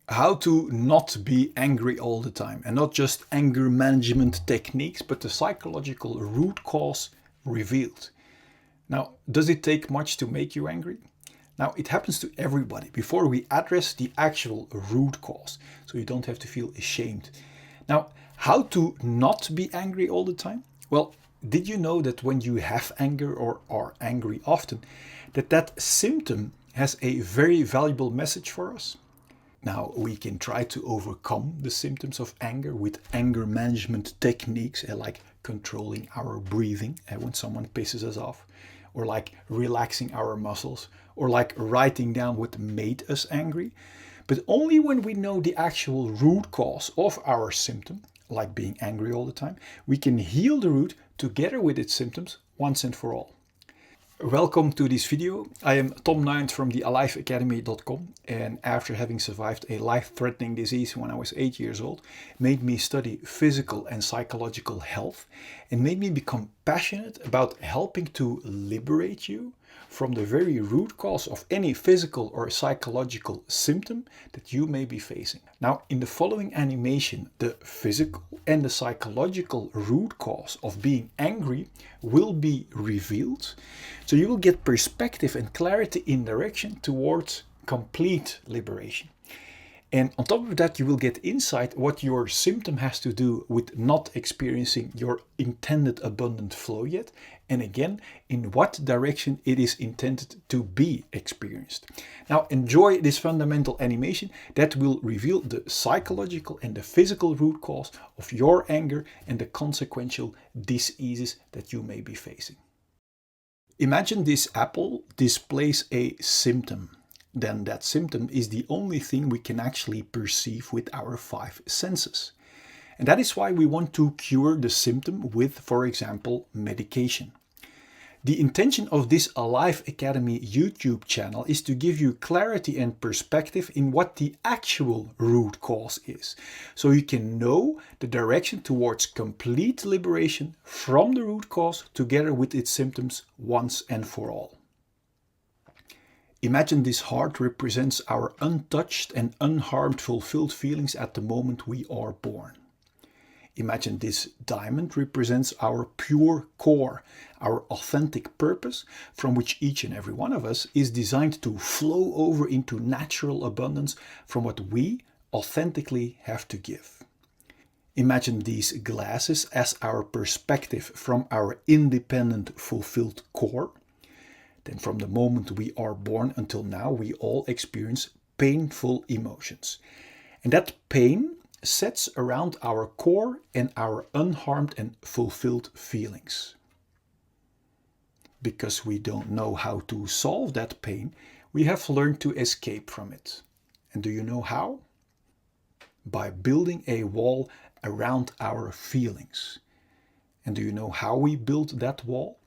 How to not be angry all the time, and not just anger management techniques, but the psychological root cause revealed. Now, does it take much to make you angry? Now, it happens to everybody before we address the actual root cause, so you don't have to feel ashamed. Now, how to not be angry all the time? Well, did you know that when you have anger or are angry often, that symptom has a very valuable message for us? Now, we can try to overcome the symptoms of anger with anger management techniques, like controlling our breathing when someone pisses us off, or like relaxing our muscles, or like writing down what made us angry. But only when we know the actual root cause of our symptom, like being angry all the time, we can heal the root together with its symptoms once and for all. Welcome to this video. I am Tom Nuyens from the aliveacademy.com, and after having survived a life-threatening disease when I was 8 years old, made me study physical and psychological health and made me become passionate about helping to liberate you from the very root cause of any physical or psychological symptom that you may be facing. Now, in the following animation, the physical and the psychological root cause of being angry will be revealed, so you will get perspective and clarity in direction towards complete liberation. And on top of that, you will get insight what your symptom has to do with not experiencing your intended abundant flow yet, and again, in what direction it is intended to be experienced. Now, enjoy this fundamental animation that will reveal the psychological and the physical root cause of your anger and the consequential diseases that you may be facing. Imagine this apple displays a symptom. Then that symptom is the only thing we can actually perceive with our 5 senses. And that is why we want to cure the symptom with, for example, medication. The intention of this Alive Academy YouTube channel is to give you clarity and perspective in what the actual root cause is, so you can know the direction towards complete liberation from the root cause together with its symptoms once and for all. Imagine this heart represents our untouched and unharmed fulfilled feelings at the moment we are born. Imagine this diamond represents our pure core, our authentic purpose, from which each and every one of us is designed to flow over into natural abundance from what we authentically have to give. Imagine these glasses as our perspective from our independent, fulfilled core. Then from the moment we are born until now, we all experience painful emotions. And that pain sets around our core and our unharmed and fulfilled feelings. Because we don't know how to solve that pain, we have learned to escape from it. And do you know how? By building a wall around our feelings. And do you know how we build that wall?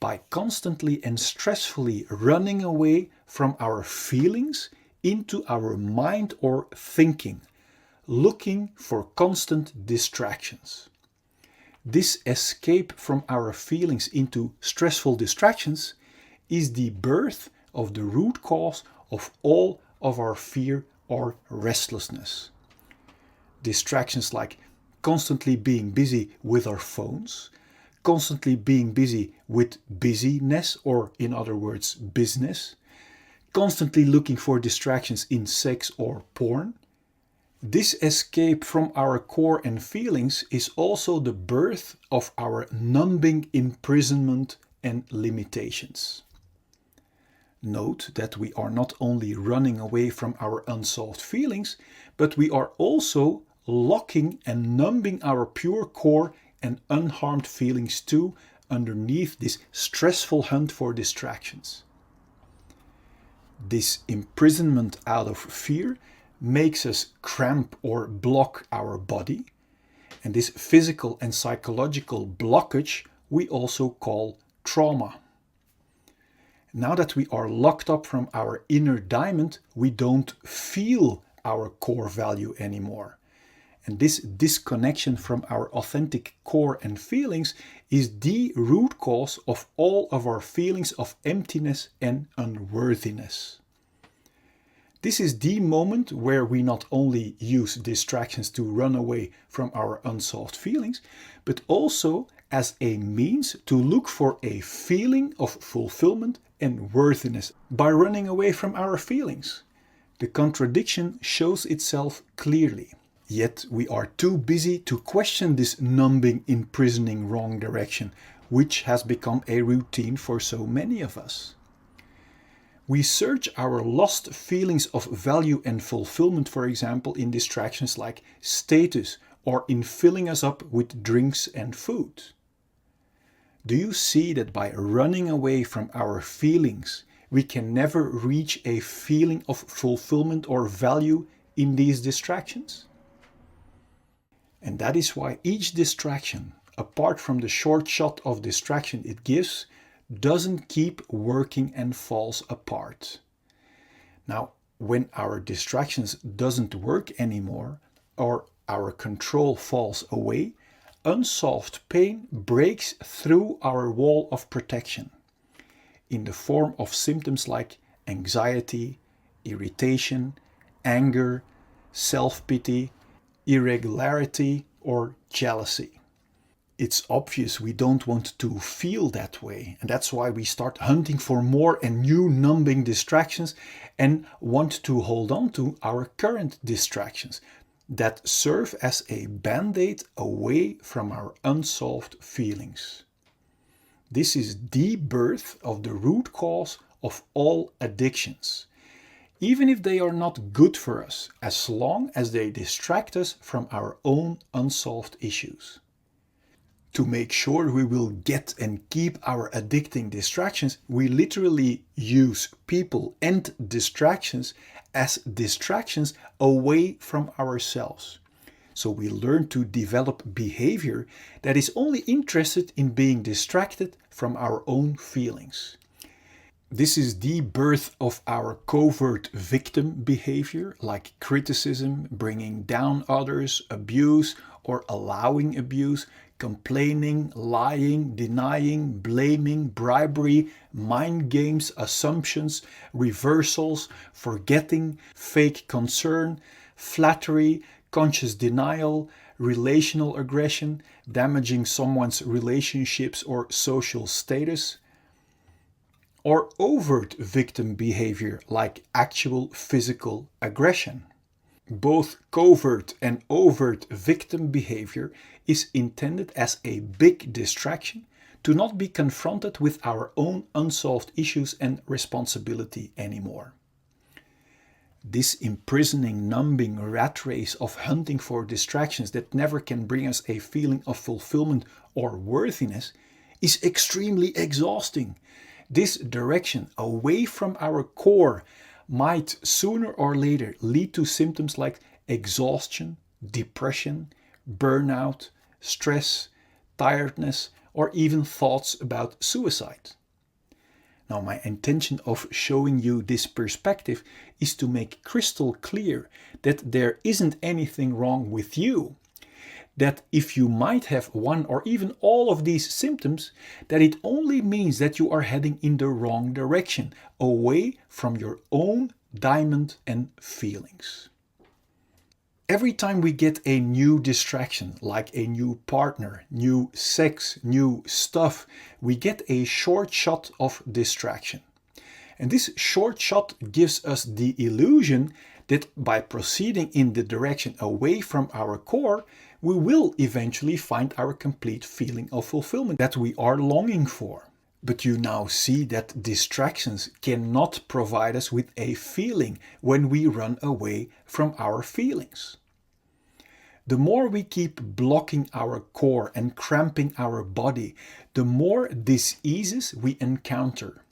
By constantly and stressfully running away from our feelings into our mind or thinking, looking for constant distractions. This escape from our feelings into stressful distractions is the birth of the root cause of all of our fear or restlessness. Distractions like constantly being busy with our phones, constantly being busy with busyness, or in other words, business, constantly looking for distractions in sex or porn. This escape from our core and feelings is also the birth of our numbing imprisonment and limitations. Note that we are not only running away from our unsolved feelings, but we are also locking and numbing our pure core and unharmed feelings too underneath this stressful hunt for distractions. This imprisonment out of fear makes us cramp or block our body, and this physical and psychological blockage we also call trauma. Now that we are locked up from our inner diamond, we don't feel our core value anymore. And this disconnection from our authentic core and feelings is the root cause of all of our feelings of emptiness and unworthiness. This is the moment where we not only use distractions to run away from our unsolved feelings, but also as a means to look for a feeling of fulfillment and worthiness by running away from our feelings. The contradiction shows itself clearly. Yet we are too busy to question this numbing, imprisoning wrong direction, which has become a routine for so many of us. We search our lost feelings of value and fulfillment, for example, in distractions like status or in filling us up with drinks and food. Do you see that by running away from our feelings, we can never reach a feeling of fulfillment or value in these distractions? And that is why each distraction, apart from the short shot of distraction it gives, doesn't keep working and falls apart. Now, when our distractions doesn't work anymore or our control falls away, unsolved pain breaks through our wall of protection in the form of symptoms like anxiety, irritation, anger, self-pity, irregularity, or jealousy. It's obvious we don't want to feel that way, and that's why we start hunting for more and new numbing distractions and want to hold on to our current distractions that serve as a band-aid away from our unsolved feelings. This is the birth of the root cause of all addictions, even if they are not good for us, as long as they distract us from our own unsolved issues. To make sure we will get and keep our addicting distractions, we literally use people and distractions as distractions away from ourselves. So we learn to develop behavior that is only interested in being distracted from our own feelings. This is the birth of our covert victim behavior, like criticism, bringing down others, abuse or allowing abuse, complaining, lying, denying, blaming, bribery, mind games, assumptions, reversals, forgetting, fake concern, flattery, conscious denial, relational aggression, damaging someone's relationships or social status, or overt victim behavior like actual physical aggression. Both covert and overt victim behavior is intended as a big distraction to not be confronted with our own unsolved issues and responsibility anymore. This imprisoning, numbing rat race of hunting for distractions that never can bring us a feeling of fulfillment or worthiness is extremely exhausting. This direction away from our core might sooner or later lead to symptoms like exhaustion, depression, burnout, stress, tiredness, or even thoughts about suicide. Now, my intention of showing you this perspective is to make crystal clear that there isn't anything wrong with you. That if you might have one or even all of these symptoms, that it only means that you are heading in the wrong direction, away from your own diamond and feelings. Every time we get a new distraction, like a new partner, new sex, new stuff, we get a short shot of distraction. And this short shot gives us the illusion that by proceeding in the direction away from our core, we will eventually find our complete feeling of fulfillment that we are longing for. But you now see that distractions cannot provide us with a feeling when we run away from our feelings. The more we keep blocking our core and cramping our body, the more diseases we encounter.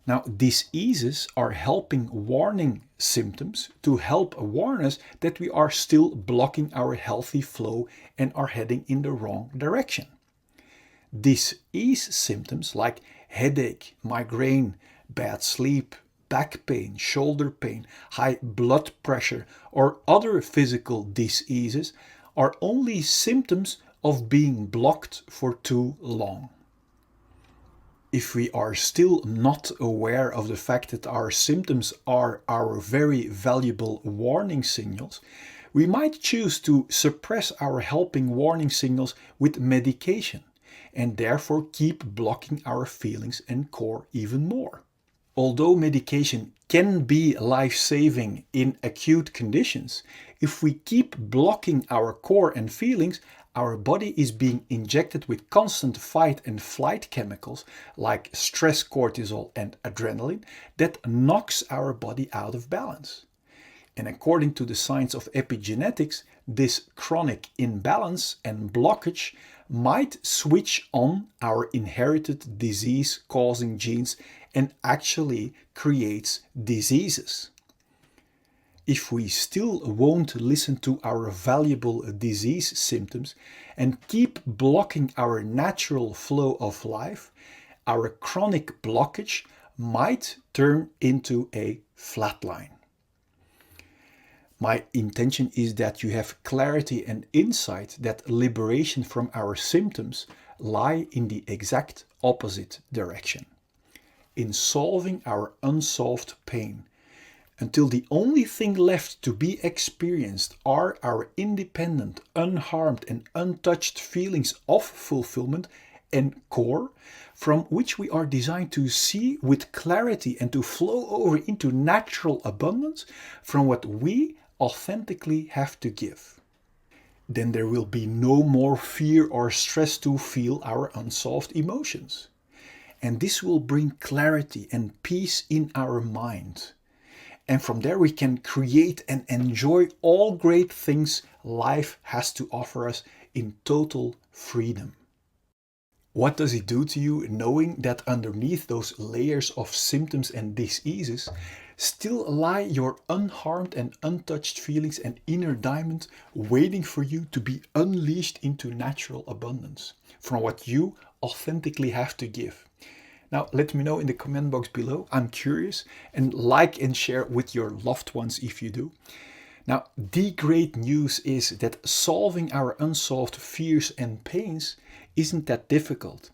Now, diseases are helping warning symptoms to help warn us that we are still blocking our healthy flow and are heading in the wrong direction. Disease symptoms like headache, migraine, bad sleep, back pain, shoulder pain, high blood pressure, or other physical diseases are only symptoms of being blocked for too long. if we are still not aware of the fact that our symptoms are our very valuable warning signals, we might choose to suppress our helping warning signals with medication and therefore keep blocking our feelings and core even more. Although medication can be life-saving in acute conditions, if we keep blocking our core and feelings, our body is being injected with constant fight and flight chemicals like stress cortisol and adrenaline that knocks our body out of balance. And according to the science of epigenetics, this chronic imbalance and blockage might switch on our inherited disease-causing genes and actually creates diseases. If we still won't listen to our valuable disease symptoms and keep blocking our natural flow of life, our chronic blockage might turn into a flatline. My intention is that you have clarity and insight that liberation from our symptoms lie in the exact opposite direction, in solving our unsolved pain, until the only thing left to be experienced are our independent, unharmed and untouched feelings of fulfillment and core, from which we are designed to see with clarity and to flow over into natural abundance from what we authentically have to give. Then there will be no more fear or stress to feel our unsolved emotions. And this will bring clarity and peace in our mind. And from there we can create and enjoy all great things life has to offer us in total freedom. What does it do to you knowing that underneath those layers of symptoms and diseases still lie your unharmed and untouched feelings and inner diamond waiting for you to be unleashed into natural abundance from what you authentically have to give? Now, let me know in the comment box below. I'm curious, and like and share with your loved ones if you do. Now, the great news is that solving our unsolved fears and pains isn't that difficult.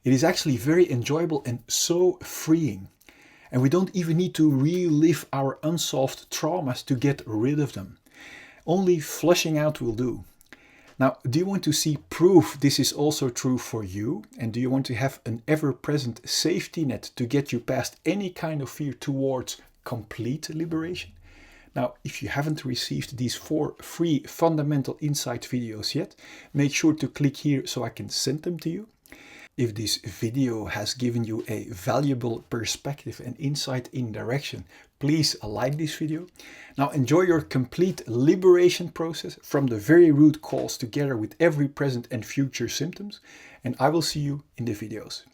It is actually very enjoyable and so freeing. And we don't even need to relive our unsolved traumas to get rid of them. Only flushing out will do. Now, do you want to see proof this is also true for you? And do you want to have an ever-present safety net to get you past any kind of fear towards complete liberation? Now, if you haven't received these 4 free fundamental insight videos yet, make sure to click here so I can send them to you. If this video has given you a valuable perspective and insight in direction, please like this video. Now enjoy your complete liberation process from the very root cause together with every present and future symptoms, and I will see you in the videos.